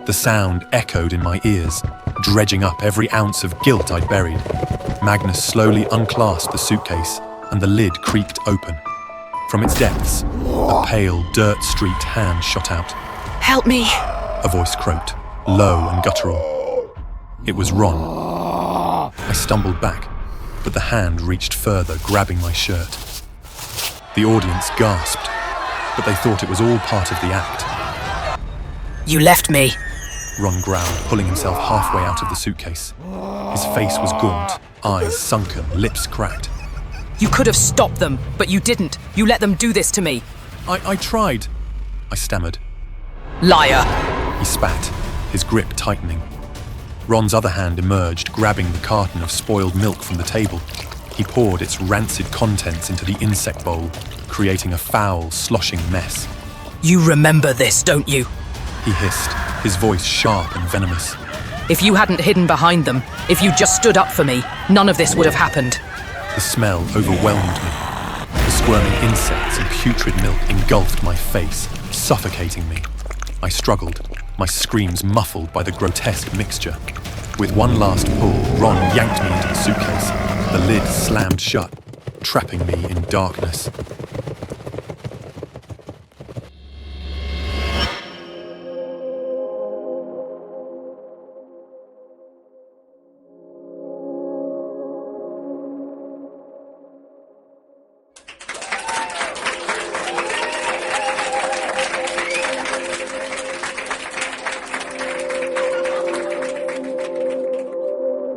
The sound echoed in my ears, dredging up every ounce of guilt I'd buried. Magnus slowly unclasped the suitcase, and the lid creaked open. From its depths, a pale, dirt-streaked hand shot out. Help me! A voice croaked, low and guttural. It was Ron. I stumbled back, but the hand reached further, grabbing my shirt. The audience gasped, but they thought it was all part of the act. You left me. Ron growled, pulling himself halfway out of the suitcase. His face was gaunt, eyes sunken, lips cracked. You could have stopped them, but you didn't. You let them do this to me. I tried, I stammered. Liar! He spat, his grip tightening. Ron's other hand emerged, grabbing the carton of spoiled milk from the table. He poured its rancid contents into the insect bowl, creating a foul, sloshing mess. You remember this, don't you? He hissed, his voice sharp and venomous. If you hadn't hidden behind them, if you just stood up for me, none of this would have happened. The smell overwhelmed me. The squirming insects and putrid milk engulfed my face, suffocating me. I struggled, my screams muffled by the grotesque mixture. With one last pull, Ron yanked me into the suitcase. The lid slammed shut, trapping me in darkness.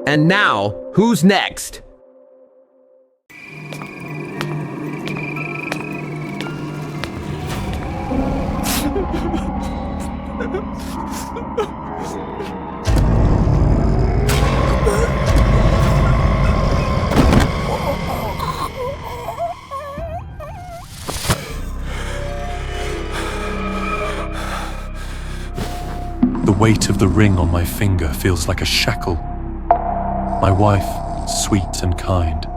And now, who's next? The weight of the ring on my finger feels like a shackle. My wife, sweet and kind,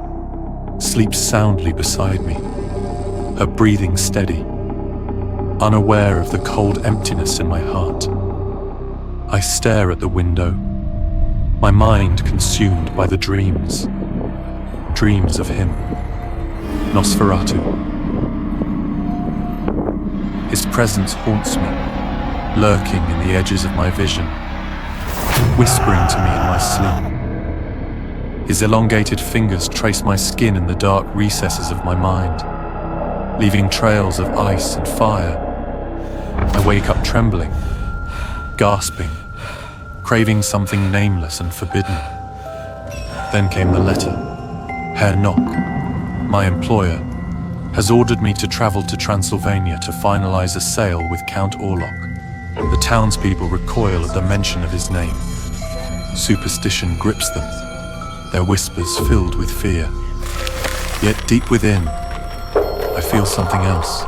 sleeps soundly beside me, her breathing steady, unaware of the cold emptiness in my heart. I stare at the window, my mind consumed by the dreams of him, Nosferatu. His presence haunts me, lurking in the edges of my vision, whispering to me in my sleep. His elongated fingers trace my skin in the dark recesses of my mind, leaving trails of ice and fire. I wake up trembling, gasping, craving something nameless and forbidden. Then came the letter. Herr Nock, my employer, has ordered me to travel to Transylvania to finalize a sale with Count Orlok. The townspeople recoil at the mention of his name. Superstition grips them, their whispers filled with fear. Yet deep within, I feel something else.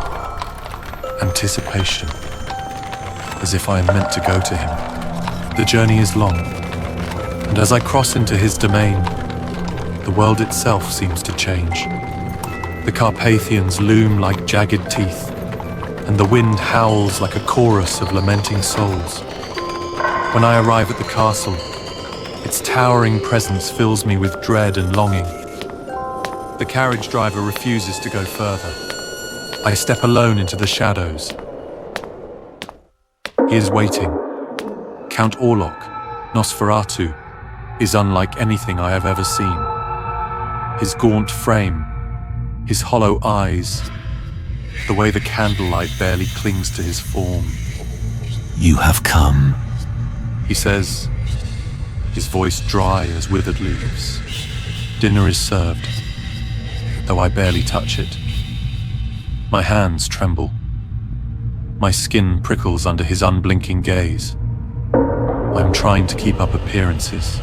Anticipation, as if I am meant to go to him. The journey is long, and as I cross into his domain, the world itself seems to change. The Carpathians loom like jagged teeth, and the wind howls like a chorus of lamenting souls. When I arrive at the castle, its towering presence fills me with dread and longing. The carriage driver refuses to go further. I step alone into the shadows. He is waiting. Count Orlok, Nosferatu, is unlike anything I have ever seen. His gaunt frame, his hollow eyes, the way the candlelight barely clings to his form. You have come, he says, his voice dry as withered leaves. Dinner is served, though I barely touch it. My hands tremble. My skin prickles under his unblinking gaze. I'm trying to keep up appearances,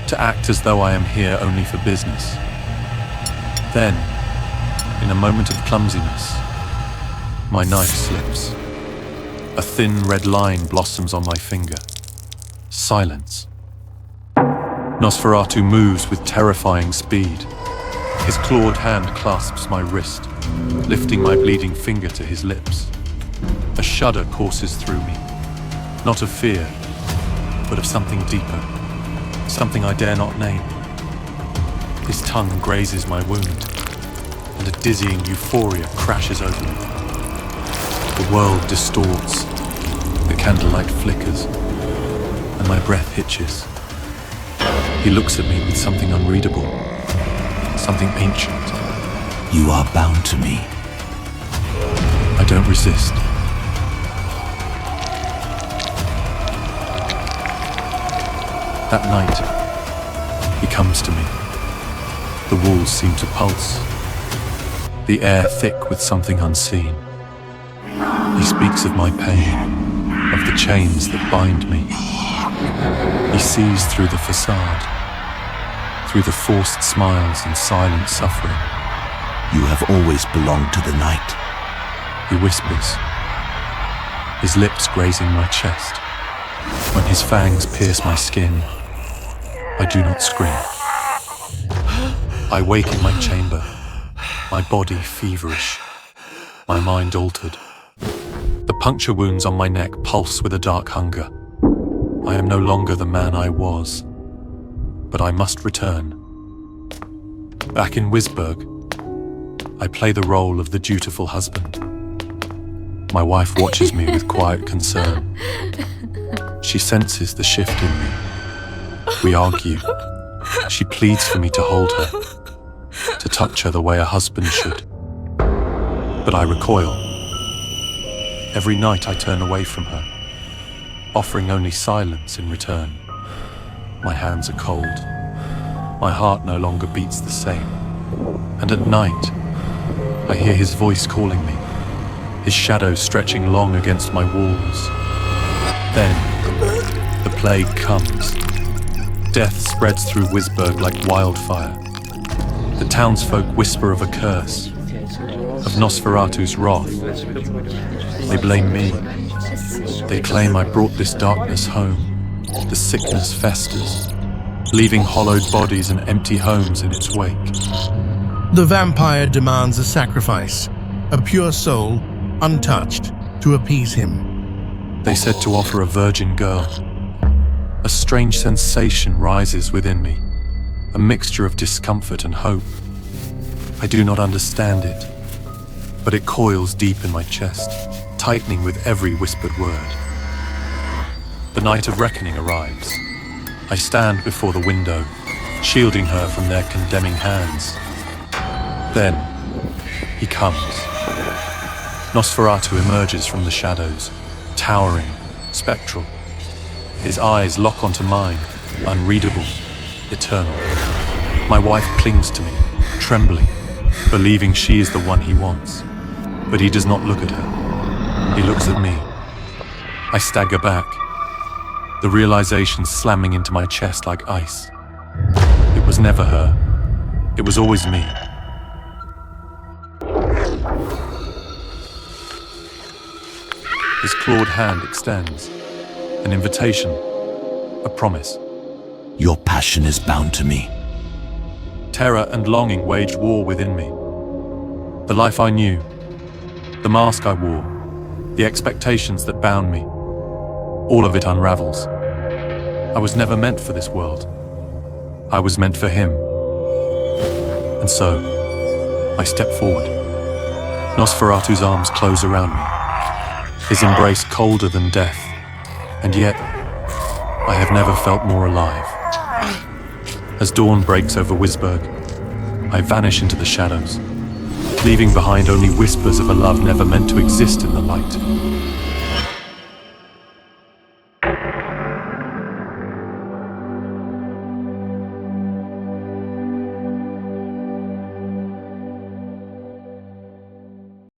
to act as though I am here only for business. Then, in a moment of clumsiness, my knife slips. A thin red line blossoms on my finger. Silence. Nosferatu moves with terrifying speed. His clawed hand clasps my wrist, lifting my bleeding finger to his lips. A shudder courses through me, not of fear, but of something deeper, something I dare not name. His tongue grazes my wound, and a dizzying euphoria crashes over me. The world distorts, the candlelight flickers, and my breath hitches. He looks at me with something unreadable, something ancient. You are bound to me. I don't resist. That night, he comes to me. The walls seem to pulse, the air thick with something unseen. He speaks of my pain, of the chains that bind me. He sees through the facade, through the forced smiles and silent suffering. You have always belonged to the night, he whispers, his lips grazing my chest. When his fangs pierce my skin, I do not scream. I wake in my chamber, my body feverish, my mind altered. The puncture wounds on my neck pulse with a dark hunger. I am no longer the man I was, but I must return. Back in Wisburg, I play the role of the dutiful husband. My wife watches me with quiet concern. She senses the shift in me. We argue. She pleads for me to hold her, to touch her the way a husband should. But I recoil. Every night I turn away from her, offering only silence in return. My hands are cold. My heart no longer beats the same. And at night, I hear his voice calling me, his shadow stretching long against my walls. Then, the plague comes. Death spreads through Wisburg like wildfire. The townsfolk whisper of a curse, of Nosferatu's wrath. They blame me. They claim I brought this darkness home. The sickness festers, leaving hollowed bodies and empty homes in its wake. The vampire demands a sacrifice, a pure soul, untouched, to appease him. They said to offer a virgin girl. A strange sensation rises within me, a mixture of discomfort and hope. I do not understand it, but it coils deep in my chest, tightening with every whispered word. The night of reckoning arrives. I stand before the window, shielding her from their condemning hands. Then, he comes. Nosferatu emerges from the shadows, towering, spectral. His eyes lock onto mine, unreadable, eternal. My wife clings to me, trembling, believing she is the one he wants. But he does not look at her. He looks at me. I stagger back, the realization slamming into my chest like ice. It was never her. It was always me. His clawed hand extends. An invitation. A promise. Your passion is bound to me. Terror and longing waged war within me. The life I knew, the mask I wore, the expectations that bound me, all of it unravels. I was never meant for this world. I was meant for him. And so, I step forward. Nosferatu's arms close around me, his embrace colder than death, and yet, I have never felt more alive. As dawn breaks over Wisburg, I vanish into the shadows, leaving behind only whispers of a love never meant to exist in the light.